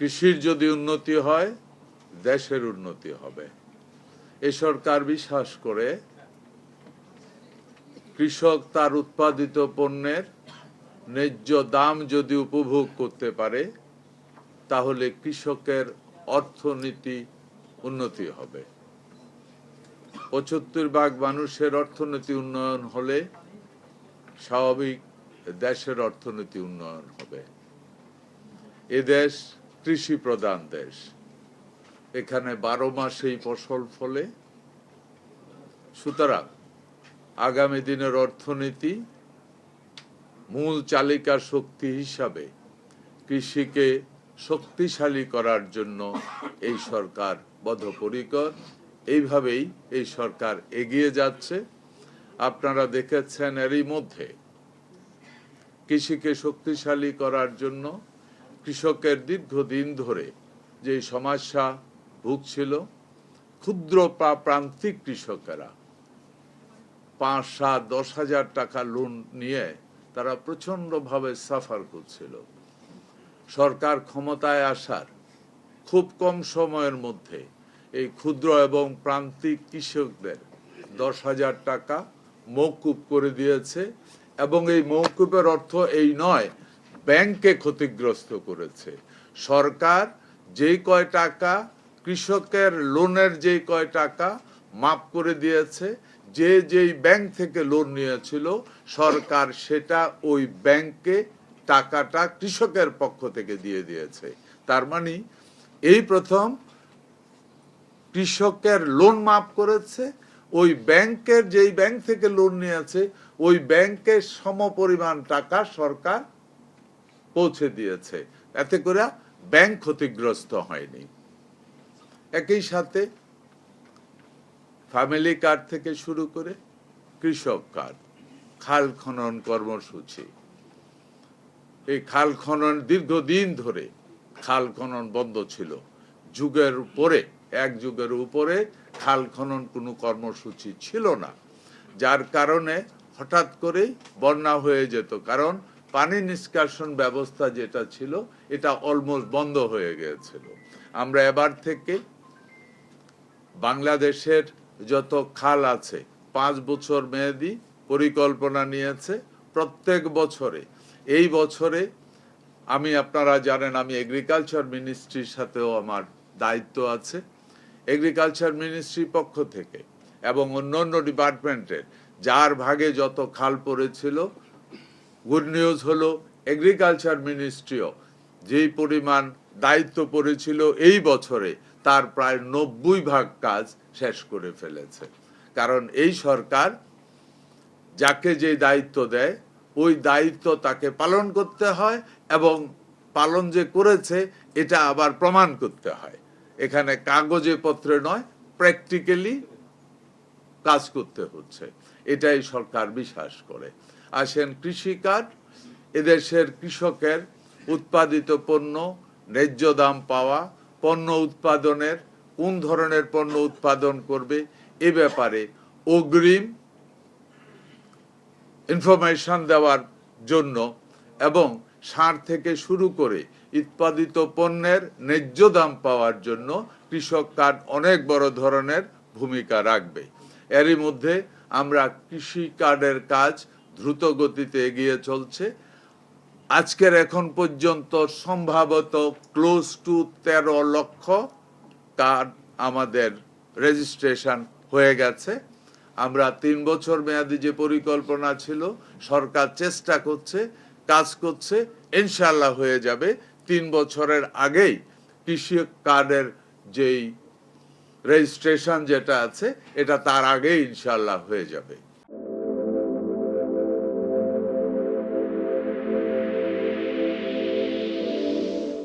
কৃষির যদি উন্নতি হয় দেশের উন্নতি হবে। এই সরকার বিশ্বাস করে কৃষক তার উৎপাদিত পণ্যের ন্যায্য দাম যদি উপভোগ করতে পারে তাহলে কৃষকের অর্থনীতি উন্নতি হবে। ৭৫% মানুষের অর্থনীতি উন্নয়ন হলে স্বাভাবিক দেশের অর্থনীতি উন্নয়ন হবে। এ দেশ কৃষি প্রধান দেশ, এখানে 12 মাসেই ফসল ফলে। সুতরাং আগামী দিনের অর্থনীতি মূল চালিকা শক্তি হিসাবে কৃষিকে শক্তিশালী করার জন্য এই সরকার বদ্ধপরিকর। এইভাবেই এই সরকার এগিয়ে যাচ্ছে। আপনারা দেখেছেন এরই মধ্যে কৃষিকে শক্তিশালী করার জন্য কৃষকের দীর্ঘদিন ধরে যে সমস্যা ভুগছিল, ক্ষুদ্র প্রান্তিক কৃষকেরা 5, 7, 10 হাজার টাকা লোন নিয়ে তারা প্রচন্ডভাবে সাফার করছিল। সরকার ক্ষমতায় আসার খুব কম সময়ের মধ্যে এই ক্ষুদ্র এবং প্রান্তিক কৃষকদের 10,000 টাকা মওকুফ করে দিয়েছে এবং এই মওকুফের অর্থ এই নয় ব্যাংকে ক্ষতিগ্রস্ত করেছে। সরকার যেই কয় টাকা কৃষকের লোনের যেই কয় টাকা মাফ করে দিয়েছে, যেই ব্যাংক থেকে লোন নিয়েছিল সরকার সেটা ওই ব্যাংকে টাকাটা কৃষকের পক্ষ থেকে দিয়ে দিয়েছে। তার মানে এই প্রথম কৃষকের লোন মাফ করেছে, ওই ব্যাংকের যেই ব্যাংক থেকে লোন নিয়েছে ওই ব্যাংকের সমপরিমাণ টাকা সরকার পৌঁছে দিয়েছে। এতে করে ব্যাংক ক্ষতিগ্রস্ত হয়নি। একই সাথে ফ্যামিলি কার্ড থেকে শুরু করে কৃষক কার্ড, খাল খনন কর্মসূচি, এই খাল খনন দীর্ঘদিন ধরে খাল খনন বন্ধ ছিল। এক যুগের উপরে খাল খনন কোনো কর্মসূচি ছিল না, যার কারণে হঠাৎ করেই বন্যা হয়ে যেত। কারণ পানি নিষ্কাশন ব্যবস্থা যেটা ছিল এটা অলমোস্ট বন্ধ হয়ে গিয়েছিল। আমরা এবার থেকে বাংলাদেশের যত খাল আছে 5 বছর মেয়াদি পরিকল্পনা নিয়েছে। প্রত্যেক বছরে, এই বছরে আপনারা জানেন আমি এগ্রিকালচার মিনিস্ট্রির সাথেও আমার দায়িত্ব আছে। এগ্রিকালচার মিনিস্ট্রির পক্ষ থেকে এবং অন্যান্য ডিপার্টমেন্টের যার ভাগে যত খাল পড়েছিল, গুড নিউজ হলো এগ্রিকালচার মিনিস্ট্রিও যেই পরিমাণ দায়িত্ব পড়েছিল এই বছরে তার প্রায় 90% কাজ শেষ করে ফেলেছে। কারণ এই সরকার যাকে যে দায়িত্ব দেয় ওই দায়িত্ব তাকে পালন করতে হয় এবং পালন যে করেছে এটা আবার প্রমাণ করতে হয়। এখানে কাগজে পত্রে নয়, প্র্যাকটিক্যালি কাজ করতে হচ্ছে। এটাই সরকার বিশ্বাস করে। আসেন কৃষি কার্ড, এদেশের কৃষকের উৎপাদিত পণ্য ন্যায্য দাম পাওয়া, পণ্য উৎপাদনের কোন ধরনের পণ্য উৎপাদন করবে এ ব্যাপারে অগ্রিম ইনফরমেশন দেওয়ার জন্য এবং সার থেকে শুরু করে উৎপাদিত পণ্যের ন্যায্য দাম পাওয়ার জন্য কৃষক কার্ড অনেক বড় ধরনের ভূমিকা রাখবে। এরই মধ্যে আমরা কৃষি কার্ডের কাজ দ্রুত গতিতে এগিয়ে চলছে। আজকের এখন পর্যন্ত সম্ভবত ক্লোজ টু 13 লক্ষ কার্ড আমাদের রেজিস্ট্রেশন হয়ে গেছে। আমরা 3 বছর মেয়াদি যে পরিকল্পনা ছিল সরকার চেষ্টা করছে, কাজ করছে, ইনশাআল্লাহ হয়ে যাবে। 3 বছরের আগেই কৃষি কার্ডের যেই রেজিস্ট্রেশন যেটা আছে এটা তার আগেই ইনশাআল্লাহ হয়ে যাবে।